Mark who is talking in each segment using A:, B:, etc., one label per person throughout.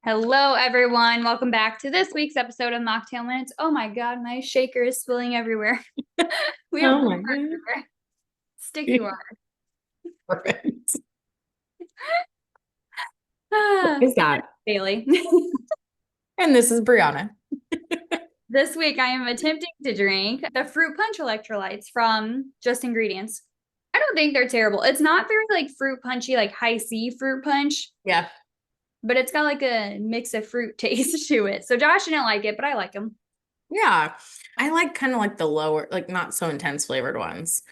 A: Hello, everyone. Welcome back to this week's episode of Mocktail Minutes. Oh my God, my shaker is spilling everywhere. We have
B: Oh my
A: water
B: God.
A: everywhere. Sticky water.
B: Perfect.
A: Ah,
B: Is that?
A: Bailey.
B: And this is Brianna.
A: This week, I am attempting to drink the fruit punch electrolytes from Just Ingredients. I don't think they're terrible. It's not very like fruit punchy, like high C fruit punch,
B: Yeah.
A: but it's got like a mix of fruit taste to it. So Josh didn't like it, but I like them.
B: Yeah. I like kind of like the lower, like not so intense flavored ones.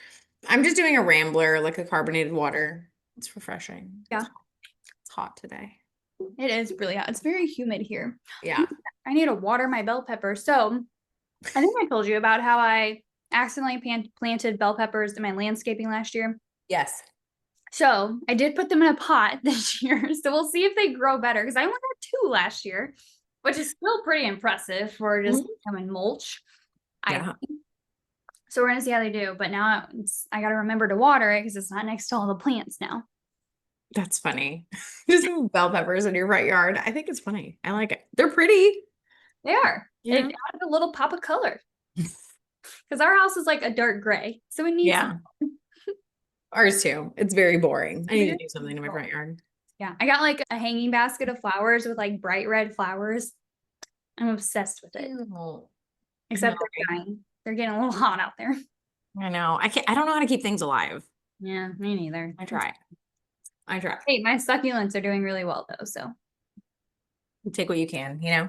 B: I'm just doing a Rambler, like a carbonated water. It's refreshing.
A: Yeah,
B: It's hot today.
A: it is really hot. It's very humid here.
B: Yeah.
A: I need to water my bell pepper. So I think I told you about how I accidentally planted bell peppers in my landscaping last year.
B: Yes.
A: So I did put them in a pot this year. So we'll see if they grow better because I only had two last year, which is still pretty impressive for just
B: Mhm.
A: becoming mulch. I
B: Yeah.
A: So we're gonna see how they do. But now I got to remember to water it because it's not next to all the plants now.
B: That's funny. Just some bell peppers in your front yard. I think it's funny. I like it. They're pretty.
A: They are. It
B: Yeah.
A: added a little pop of color because our house is like a dark gray, so it needs some.
B: Yeah. Ours too. It's very boring. I need to
A: Very
B: do something in my
A: simple.
B: front yard.
A: Yeah, I got like a hanging basket of flowers with like bright red flowers. I'm obsessed with it.
B: Ew. I know.
A: Except they're dying. They're getting a little hot out there.
B: I know. I don't know how to keep things alive.
A: Yeah, me neither.
B: I try. I try.
A: Hey, my succulents are doing really well though. So
B: You take what you can, you know?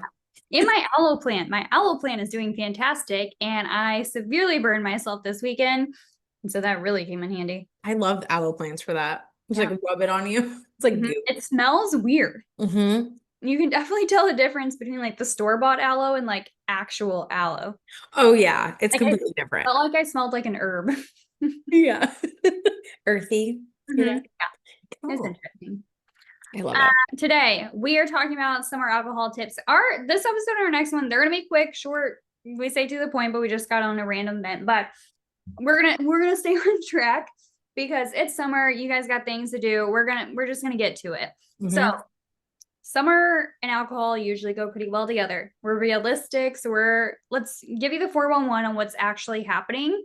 A: in my aloe plant is doing fantastic, and I severely burned myself this weekend, and so that really came in handy.
B: I love aloe plants for that. Just
A: Yeah.
B: like rub it on you. It's like goo.
A: It smells weird.
B: Hmm.
A: You can definitely tell the difference between like the store-bought aloe and like actual aloe.
B: Oh yeah, it's
A: Like I
B: completely different.
A: felt like I smelled like an herb.
B: Yeah. Earthy, you know?
A: Yeah, it's
B: Oh,
A: interesting.
B: I love it.
A: Today we are talking about summer alcohol tips. Our this episode and our next one, they're gonna be quick, short. We say to the point, but we just got on a random bent. But we're gonna stay on track because it's summer. You guys got things to do. We're just gonna get to it. So
B: Hmm.
A: summer and alcohol usually go pretty well together. We're realistic, so let's give you the 411 on what's actually happening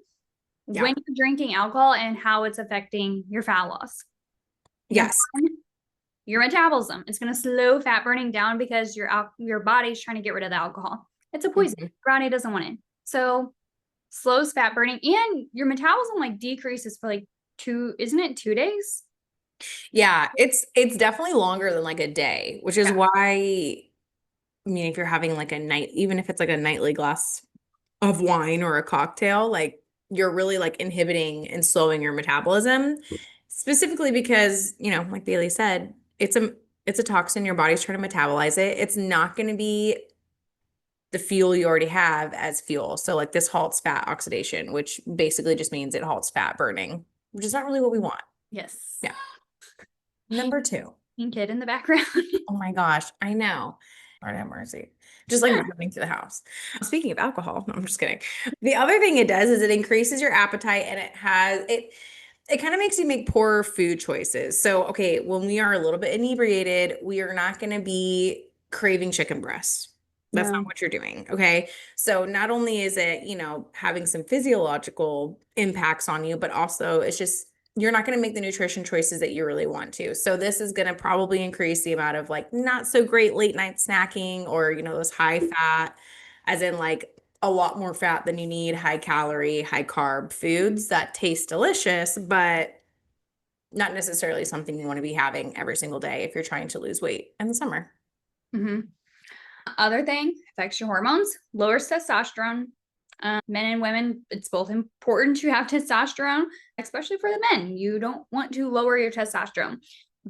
B: Yeah.
A: when you're drinking alcohol and how it's affecting your fat loss. Number
B: Yes.
A: one, your metabolism. It's going to slow fat burning down because your body's trying to get rid of the alcohol. It's a poison.
B: Hmm.
A: Your body doesn't want it. So slows fat burning, and your metabolism like decreases for like isn't it 2 days?
B: Yeah, it's definitely longer than like a day, which is
A: Yeah.
B: why, I mean, if you're having like a night, even if it's like a nightly glass of wine or a cocktail, like you're really like inhibiting and slowing your metabolism, specifically because, like Bailey said, it's a toxin, your body's trying to metabolize it. It's not going to be the fuel you already have as fuel. So like this halts fat oxidation, which basically just means it halts fat burning, which is not really what we want.
A: Yes.
B: Yeah. Number two.
A: Kid in the background.
B: Oh my gosh, I know. Lord have mercy. Just like running through the house. Speaking of alcohol, no, I'm just kidding. The other thing it does is it increases your appetite and it kind of makes you make poorer food choices. So, okay, when we are a little bit inebriated, we are not going to be craving chicken breast. That's not
A: No.
B: what you're doing. Okay. So not only is it, having some physiological impacts on you, but also it's just you're not going to make the nutrition choices that you really want to. So this is going to probably increase the amount of like not so great late night snacking or, those high fat, as in like a lot more fat than you need, high calorie, high carb foods that taste delicious, but not necessarily something you want to be having every single day if you're trying to lose weight in the summer.
A: Mm-hmm. Other thing affects your hormones, lowers testosterone. Men and women, it's both important to have testosterone, especially for the men. You don't want to lower your testosterone,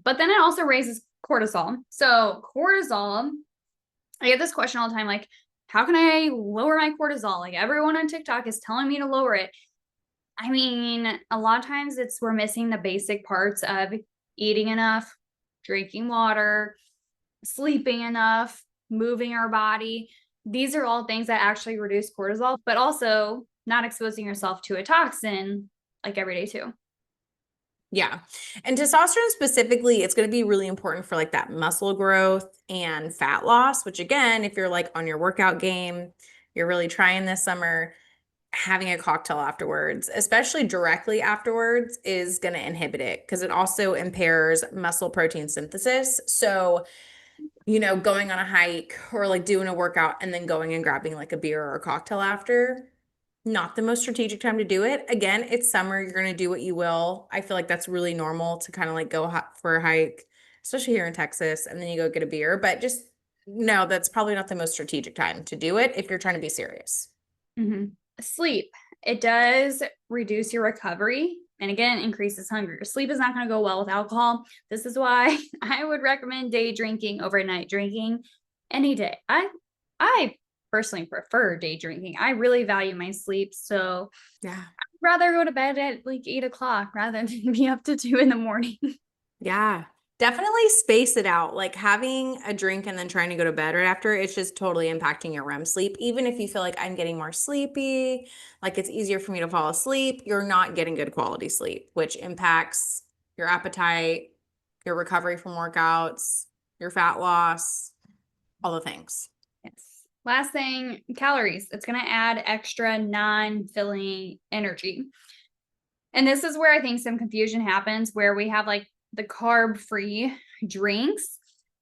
A: but then it also raises cortisol. So cortisol, I get this question all the time, like, how can I lower my cortisol? Like everyone on TikTok is telling me to lower it. I mean, a lot of times we're missing the basic parts of eating enough, drinking water, sleeping enough, moving our body. These are all things that actually reduce cortisol, but also not exposing yourself to a toxin like every day too.
B: Yeah. And testosterone specifically, it's going to be really important for like that muscle growth and fat loss, which again, if you're like on your workout game, you're really trying this summer, having a cocktail afterwards, especially directly afterwards, is going to inhibit it because it also impairs muscle protein synthesis. So, going on a hike or like doing a workout and then going and grabbing like a beer or a cocktail after, not the most strategic time to do it. Again, it's summer. You're going to do what you will. I feel like that's really normal to kind of like go for a hike, especially here in Texas, and then you go get a beer. But just no, that's probably not the most strategic time to do it if you're trying to be serious.
A: Sleep. It does reduce your recovery and again increases hunger. Sleep is not going to go well with alcohol. This is why I would recommend day drinking over night drinking any day. I personally prefer day drinking. I really value my sleep, so
B: Yeah.
A: I'd rather go to bed at like 8 o'clock rather than be up to 2 in the morning.
B: Yeah. Definitely space it out. Like having a drink and then trying to go to bed right after, it's just totally impacting your REM sleep. Even if you feel like I'm getting more sleepy, like it's easier for me to fall asleep, you're not getting good quality sleep, which impacts your appetite, your recovery from workouts, your fat loss, all the things.
A: Yes. Last thing, calories. It's going to add extra non-filling energy. And this is where I think some confusion happens where we have like the carb free drinks,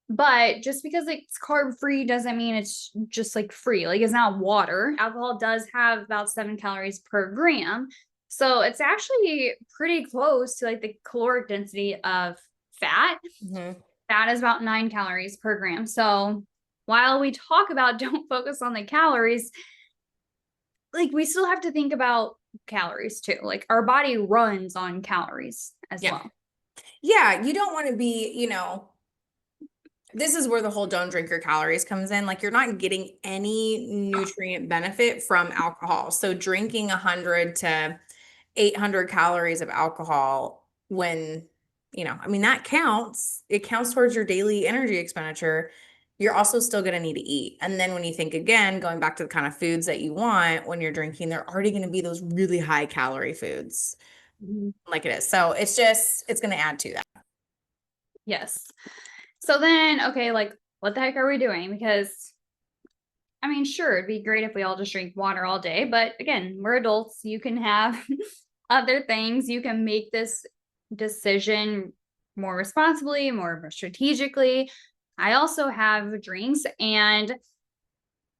A: but just because it's carb free doesn't mean it's just like free. Like it's not water. Alcohol does have about 7 calories per gram. So it's actually pretty close to like the caloric density of fat.
B: Mhm.
A: Fat is about 9 calories per gram. So while we talk about don't focus on the calories, like we still have to think about calories too. Like our body runs on calories as
B: Yeah.
A: well.
B: Yeah. You don't want to be, this is where the whole don't drink your calories comes in. Like you're not getting any nutrient benefit from alcohol. So drinking 100 to 800 calories of alcohol when, I mean, that counts. It counts towards your daily energy expenditure. You're also still going to need to eat. And then when you think again, going back to the kind of foods that you want when you're drinking, they're already going to be those really high calorie foods
A: Mhm.
B: like it is. So it's going to add to that.
A: Yes. So then, okay, like what the heck are we doing? Because I mean, sure, it'd be great if we all just drink water all day, but again, we're adults. You can have other things. You can make this decision more responsibly, more strategically. I also have drinks and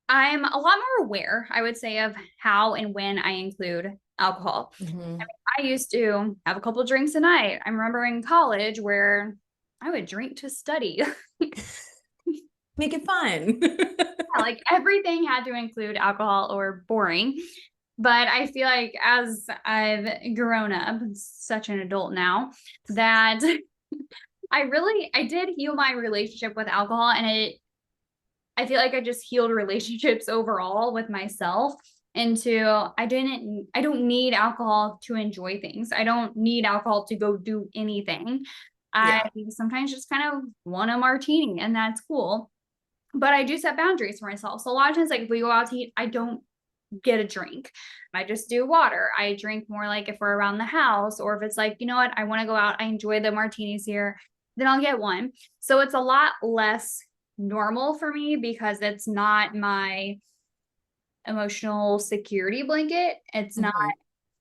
A: I'm a lot more aware, I would say, of how and when I include alcohol.
B: Mhm.
A: I used to have a couple of drinks a night. I remember in college where I would drink to study.
B: Make it fun.
A: Like everything had to include alcohol or boring. But I feel like as I've grown up, such an adult now, that I did heal my relationship with alcohol and I feel like I just healed relationships overall with myself into I don't need alcohol to enjoy things. I don't need alcohol to go do anything. I
B: Yeah.
A: sometimes just kind of want a martini and that's cool. But I do set boundaries for myself. So a lot of times, like if we go out to eat, I don't get a drink. I just do water. I drink more like if we're around the house, or if it's like, you know what, I want to go out, I enjoy the martinis here, then I'll get one. So it's a lot less normal for me because it's not my emotional security blanket. It's not
B: Mhm.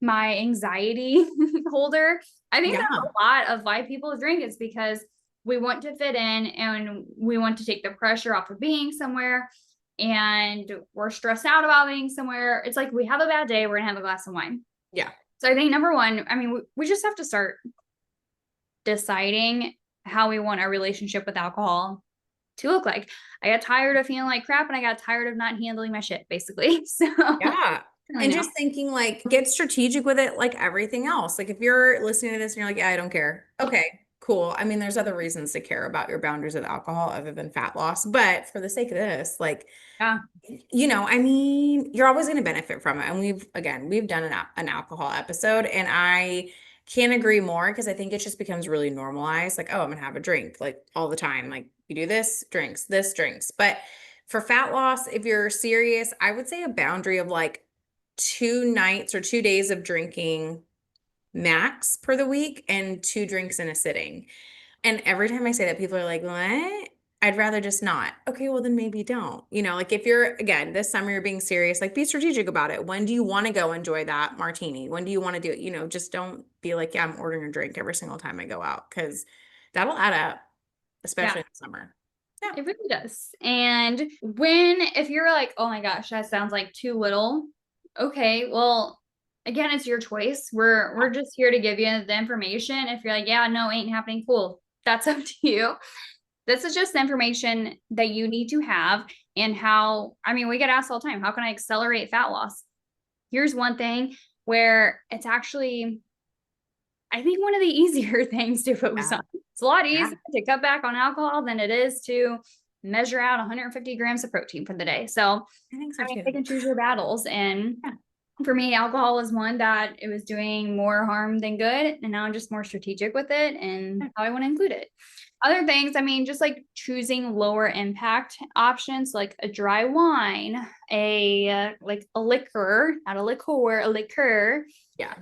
A: my anxiety holder. I think
B: Yeah.
A: that's a lot of why people drink is because we want to fit in and we want to take the pressure off of being somewhere and we're stressed out about being somewhere. It's like we have a bad day, we're gonna have a glass of wine.
B: Yeah.
A: So I think number one, I mean, we just have to start deciding how we want our relationship with alcohol to look like. I got tired of feeling like crap and I got tired of not handling my shit, basically. So
B: Yeah.
A: I
B: And
A: know.
B: just thinking like get strategic with it like everything else. Like if you're listening to this and you're like, yeah, I don't care. Okay, cool. I mean, there's other reasons to care about your boundaries with alcohol other than fat loss. But for the sake of this, like,
A: Yeah.
B: I mean, you're always going to benefit from it. And we've done an alcohol episode and I can't agree more because I think it just becomes really normalized. Like, oh, I'm going to have a drink like all the time. Like you do this drinks. But for fat loss, if you're serious, I would say a boundary of like 2 nights or 2 days of drinking max per the week and 2 drinks in a sitting. And every time I say that, people are like, what? I'd rather just not. Okay, well, then maybe don't. Like if you're, again, this summer you're being serious, like be strategic about it. When do you want to go enjoy that martini? When do you want to do it? Just don't be like, yeah, I'm ordering a drink every single time I go out because that'll add up,
A: Yeah,
B: especially in the summer. Yeah.
A: it really does. And if you're like, oh my gosh, that sounds like too little. Okay, well, again, it's your choice. We're just here to give you the information. If you're like, yeah, no, ain't happening, cool. That's up to you. This is just the information that you need to have. And we get asked all the time, how can I accelerate fat loss? Here's one thing where it's actually, I think, one of the easier things to focus on. It's a lot easier to cut back on alcohol than it is to measure out 150 grams of protein for the day. So
B: I think so too.
A: pick and choose your battles. And for me, alcohol was one that it was doing more harm than good. And now I'm just more strategic with it and how I want to include it. Other things, just like choosing lower impact options, like a dry wine, a liquor, not a liqueur, a liqueur,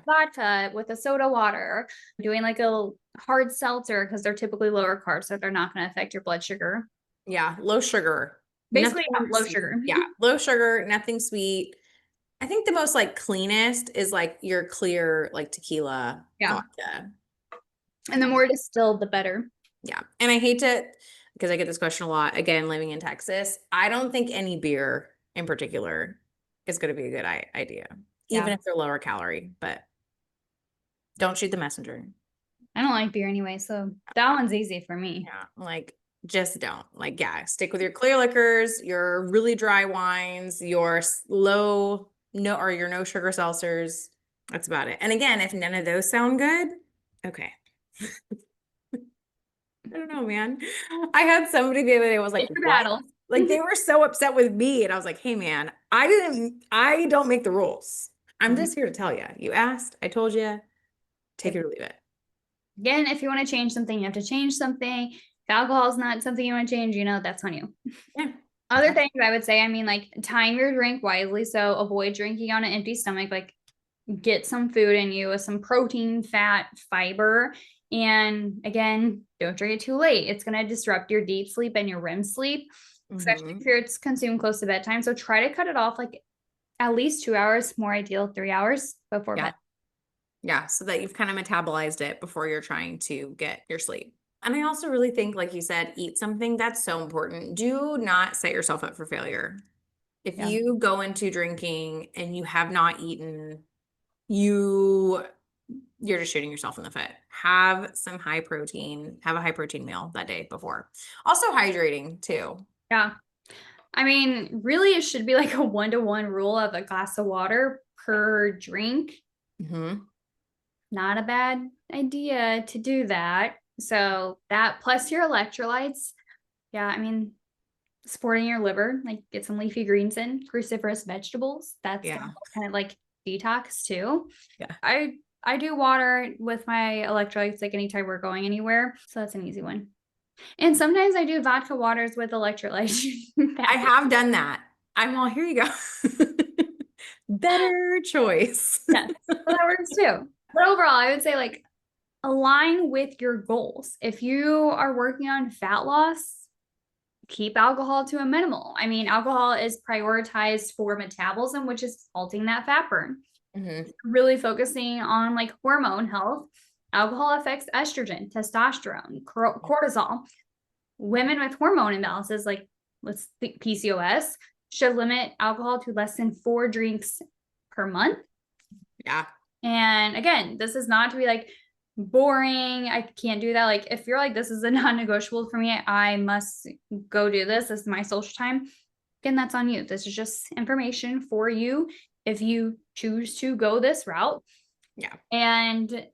A: vodka with a soda water, doing like a hard seltzer because they're typically lower carbs, so they're not going to affect your blood sugar.
B: Yeah, low sugar.
A: Basically, low
B: sweet.
A: sugar.
B: Yeah, low sugar, nothing sweet. I think the most like cleanest is like your clear like tequila vodka.
A: And the more distilled, the better.
B: Yeah. And I hate to, because I get this question a lot, again, living in Texas, I don't think any beer in particular is going to be a good idea, even if they're lower calorie, but don't shoot the messenger.
A: I don't like beer anyway, so that one's easy for me.
B: Yeah. Like, just don't. Like, stick with your clear liquors, your really dry wines, your low, or your no sugar seltzers. That's about it. And again, if none of those sound good, okay. I don't know, man. I had somebody the other day was like, what? Like they were so upset with me. And I was like, hey man, I don't make the rules. I'm just here to tell you. You asked, I told you, take it or leave it.
A: Again, if you want to change something, you have to change something. If alcohol is not something you want to change, that's on you.
B: Yeah.
A: Other things I would say, like time your drink wisely. So avoid drinking on an empty stomach, like get some food in you with some protein, fat, fiber. And again, don't drink it too late. It's going to disrupt your deep sleep and your REM sleep, especially if it's consumed close to bedtime. So try to cut it off like at least 2 hours, more ideal 3 hours before bed.
B: Yeah, so that you've kind of metabolized it before you're trying to get your sleep. And I also really think, like you said, eat something. That's so important. Do not set yourself up for failure. If you go into drinking and you have not eaten, you're just shooting yourself in the foot. Have a high protein meal that day before. Also hydrating too.
A: Yeah. Really it should be like a 1-to-1 rule of a glass of water per drink. Not a bad idea to do that. So that plus your electrolytes. Yeah. Supporting your liver, like get some leafy greens in, cruciferous vegetables. That's kind of like detox too.
B: Yeah.
A: I do water with my electrolytes like anytime we're going anywhere. So that's an easy one. And sometimes I do vodka waters with electrolytes.
B: I have done that. I'm all, here you go. Better choice.
A: Yes, well, that works too. But overall, I would say like align with your goals. If you are working on fat loss, keep alcohol to a minimal. Alcohol is prioritized for metabolism, which is halting that fat burn. Really focusing on like hormone health. Alcohol affects estrogen, testosterone, cortisol. Women with hormone imbalances, like let's think PCOS, should limit alcohol to less than 4 drinks per month.
B: Yeah.
A: And again, this is not to be like boring. I can't do that. Like if you're like, this is a non-negotiable for me, I must go do this. This is my social time. Again, that's on you. This is just information for you if you choose to go this route.
B: Yeah.
A: And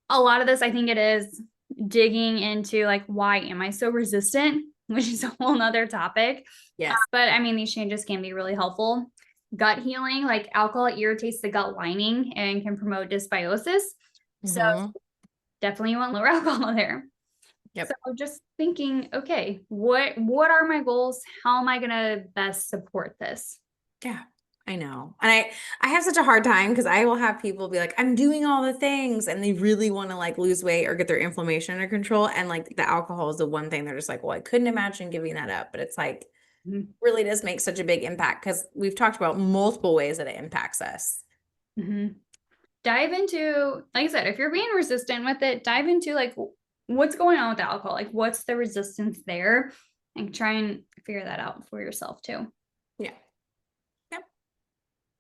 A: a lot of this, I think it is digging into like, why am I so resistant? Which is a whole nother topic.
B: Yes.
A: But these changes can be really helpful. Gut healing, like alcohol irritates the gut lining and can promote dysbiosis. So definitely you want lower alcohol there. Yep. So just thinking, okay, what are my goals? How am I going to best support this?
B: Yeah. I know. And I have such a hard time because I will have people be like, I'm doing all the things and they really want to like lose weight or get their inflammation under control. And like the alcohol is the one thing they're just like, well, I couldn't imagine giving that up. But it's like
A: Mhm.
B: really does make such a big impact because we've talked about multiple ways that it impacts us.
A: Mhm. Dive into, like I said, if you're being resistant with it, dive into like what's going on with the alcohol, like what's the resistance there, and try and figure that out for yourself too.
B: Yeah. Yep.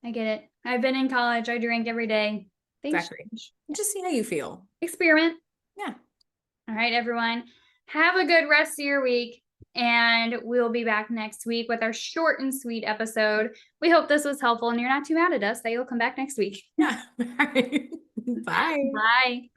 A: I get it. I've been in college. I drink every day. Things
B: Exactly.
A: change.
B: Just see how you feel.
A: Experiment.
B: Yeah.
A: All right, everyone. Have a good rest of your week. And we'll be back next week with our short and sweet episode. We hope this was helpful and you're not too mad at us that you'll come back next week.
B: Yeah. Bye.
A: Bye.